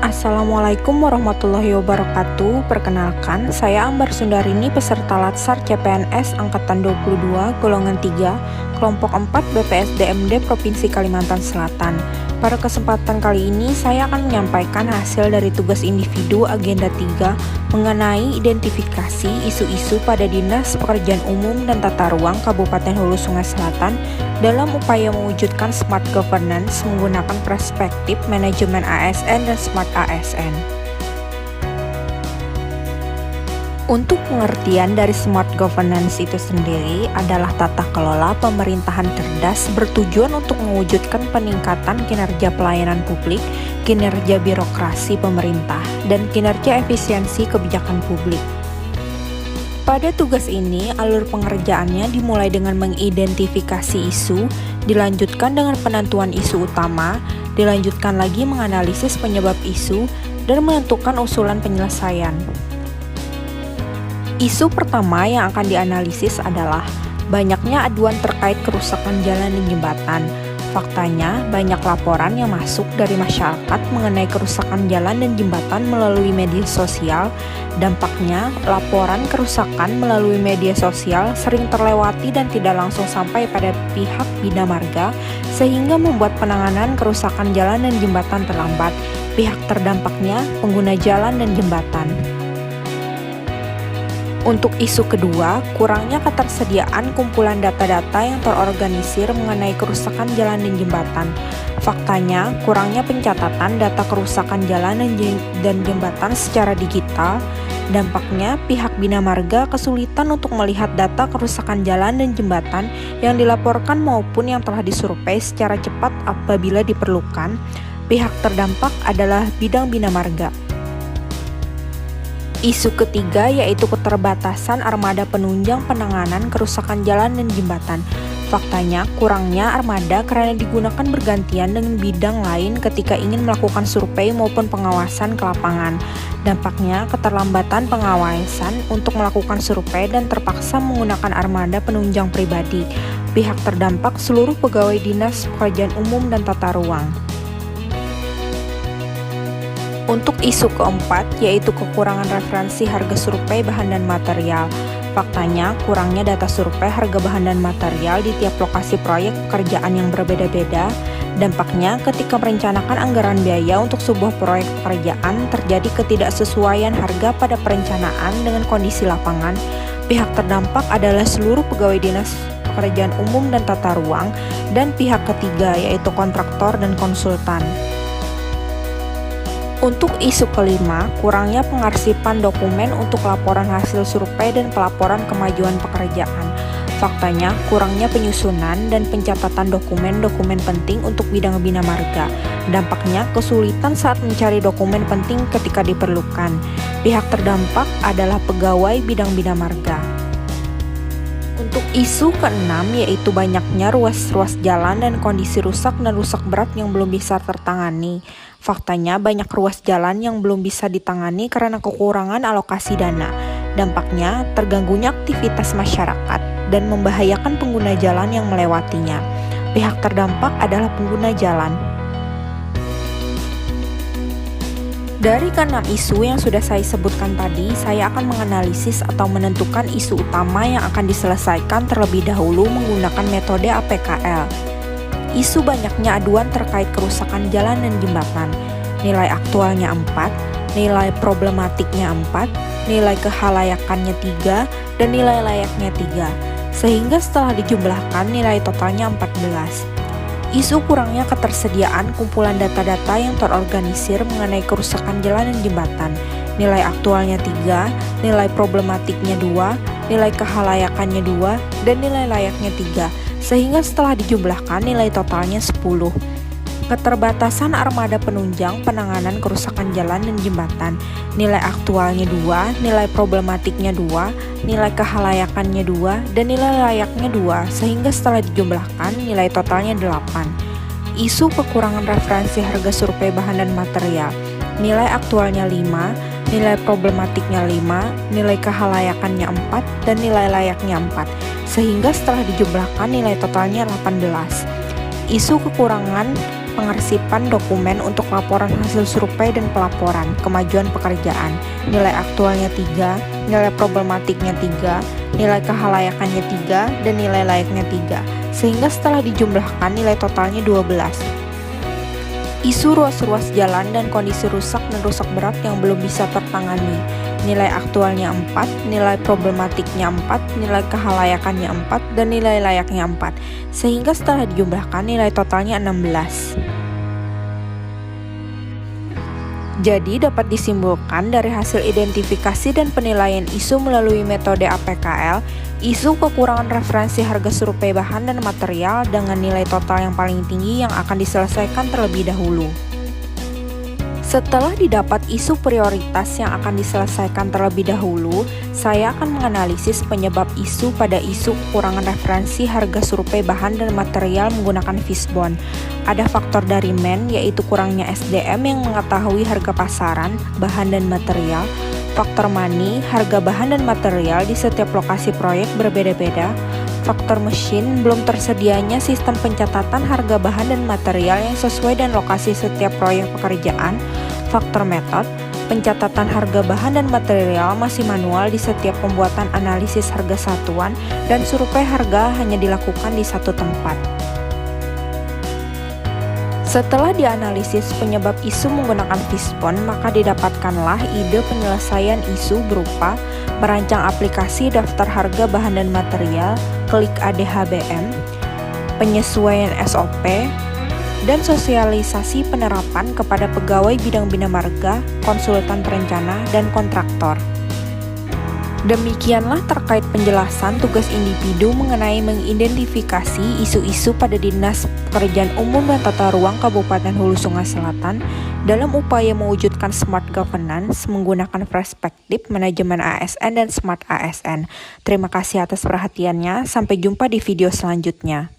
Assalamualaikum warahmatullahi wabarakatuh. Perkenalkan, saya Ambar Sundarini, peserta Latsar CPNS Angkatan 22, golongan 3, kelompok 4 BPSDMD Provinsi Kalimantan Selatan. Pada kesempatan kali ini, saya akan menyampaikan hasil dari tugas individu agenda 3 mengenai identifikasi isu-isu pada Dinas Pekerjaan Umum dan Tata Ruang Kabupaten Hulu Sungai Selatan dalam upaya mewujudkan smart governance menggunakan perspektif manajemen ASN dan smart ASN. Untuk pengertian dari smart governance itu sendiri adalah tata kelola pemerintahan cerdas bertujuan untuk mewujudkan peningkatan kinerja pelayanan publik, kinerja birokrasi pemerintah, dan kinerja efisiensi kebijakan publik. Pada tugas ini, alur pengerjaannya dimulai dengan mengidentifikasi isu, dilanjutkan dengan penentuan isu utama, dilanjutkan lagi menganalisis penyebab isu, dan menentukan usulan penyelesaian. Isu pertama yang akan dianalisis adalah banyaknya aduan terkait kerusakan jalan dan jembatan. Faktanya, banyak laporan yang masuk dari masyarakat mengenai kerusakan jalan dan jembatan melalui media sosial. Dampaknya, laporan kerusakan melalui media sosial sering terlewati dan tidak langsung sampai pada pihak Bina Marga, sehingga membuat penanganan kerusakan jalan dan jembatan terlambat. Pihak terdampaknya pengguna jalan dan jembatan. Untuk isu kedua, kurangnya ketersediaan kumpulan data-data yang terorganisir mengenai kerusakan jalan dan jembatan. Faktanya, kurangnya pencatatan data kerusakan jalan dan jembatan secara digital. Dampaknya, pihak Bina Marga kesulitan untuk melihat data kerusakan jalan dan jembatan yang dilaporkan maupun yang telah disurvei secara cepat apabila diperlukan. Pihak terdampak adalah bidang Bina Marga. Isu ketiga yaitu keterbatasan armada penunjang penanganan kerusakan jalan dan jembatan. Faktanya, kurangnya armada karena digunakan bergantian dengan bidang lain ketika ingin melakukan survei maupun pengawasan ke lapangan. Dampaknya, keterlambatan pengawasan untuk melakukan survei dan terpaksa menggunakan armada penunjang pribadi. Pihak terdampak seluruh pegawai Dinas Pekerjaan Umum dan Tata Ruang. Untuk isu keempat, yaitu kekurangan referensi harga survei bahan dan material. Faktanya, kurangnya data survei harga bahan dan material di tiap lokasi proyek pekerjaan yang berbeda-beda. Dampaknya, ketika merencanakan anggaran biaya untuk sebuah proyek pekerjaan, terjadi ketidaksesuaian harga pada perencanaan dengan kondisi lapangan. Pihak terdampak adalah seluruh pegawai Dinas Pekerjaan Umum dan Tata Ruang, dan pihak ketiga, yaitu kontraktor dan konsultan. Untuk isu kelima, kurangnya pengarsipan dokumen untuk laporan hasil survei dan pelaporan kemajuan pekerjaan. Faktanya, kurangnya penyusunan dan pencatatan dokumen-dokumen penting untuk bidang Bina Marga. Dampaknya, kesulitan saat mencari dokumen penting ketika diperlukan. Pihak terdampak adalah pegawai bidang Bina Marga. Untuk isu keenam, yaitu banyaknya ruas-ruas jalan dan kondisi rusak dan rusak berat yang belum bisa tertangani. Faktanya, banyak ruas jalan yang belum bisa ditangani karena kekurangan alokasi dana. Dampaknya, terganggunya aktivitas masyarakat dan membahayakan pengguna jalan yang melewatinya. Pihak terdampak adalah pengguna jalan. Dari keenam isu yang sudah saya sebutkan tadi, saya akan menganalisis atau menentukan isu utama yang akan diselesaikan terlebih dahulu menggunakan metode APKL. Isu banyaknya aduan terkait kerusakan jalan dan jembatan. Nilai aktualnya 4, nilai problematiknya 4, nilai kehalayakannya 3, dan nilai layaknya 3. Sehingga setelah dijumlahkan nilai totalnya 14. Isu kurangnya ketersediaan kumpulan data-data yang terorganisir mengenai kerusakan jalan dan jembatan. Nilai aktualnya 3, nilai problematiknya 2, nilai kehalayakannya 2, dan nilai layaknya 3. Sehingga setelah dijumlahkan nilai totalnya 10. Keterbatasan armada penunjang penanganan kerusakan jalan dan jembatan. Nilai aktualnya 2, nilai problematiknya 2, nilai kehalayakannya 2, dan nilai layaknya 2, sehingga setelah dijumlahkan nilai totalnya 8. Isu kekurangan referensi harga survei bahan dan material. Nilai aktualnya 5, nilai problematiknya 5, nilai kehalayakannya 4, dan nilai layaknya 4, sehingga setelah dijumlahkan nilai totalnya 18. Isu kekurangan pengarsipan dokumen untuk laporan hasil survei dan pelaporan, kemajuan pekerjaan, nilai aktualnya 3, nilai problematiknya 3, nilai kehalayakannya 3, dan nilai layaknya 3, sehingga setelah dijumlahkan nilai totalnya 12. Isu ruas-ruas jalan dan kondisi rusak dan rusak berat yang belum bisa tertangani. Nilai aktualnya 4, nilai problematiknya 4, nilai kehalayakannya 4, dan nilai layaknya 4. Sehingga setelah dijumlahkan nilai totalnya 16. Jadi dapat disimpulkan dari hasil identifikasi dan penilaian isu melalui metode APKL, isu kekurangan referensi harga survei bahan dan material dengan nilai total yang paling tinggi yang akan diselesaikan terlebih dahulu. Setelah didapat isu prioritas yang akan diselesaikan terlebih dahulu, saya akan menganalisis penyebab isu pada isu kekurangan referensi harga survei bahan dan material menggunakan Fishbone. Ada faktor dari MEN, yaitu kurangnya SDM yang mengetahui harga pasaran, bahan dan material. Faktor money, harga bahan dan material di setiap lokasi proyek berbeda-beda. Faktor mesin, belum tersedianya sistem pencatatan harga bahan dan material yang sesuai dengan lokasi setiap proyek pekerjaan. Faktor metode, pencatatan harga bahan dan material masih manual di setiap pembuatan analisis harga satuan dan survei harga hanya dilakukan di satu tempat. Setelah dianalisis penyebab isu menggunakan Fishbone, maka didapatkanlah ide penyelesaian isu berupa merancang aplikasi daftar harga bahan dan material, klik ADHBM, penyesuaian SOP, dan sosialisasi penerapan kepada pegawai bidang bina marga, konsultan perencana, dan kontraktor. Demikianlah terkait penjelasan tugas individu mengenai mengidentifikasi isu-isu pada Dinas Pekerjaan Umum dan Tata Ruang Kabupaten Hulu Sungai Selatan dalam upaya mewujudkan smart governance menggunakan perspektif manajemen ASN dan smart ASN. Terima kasih atas perhatiannya, sampai jumpa di video selanjutnya.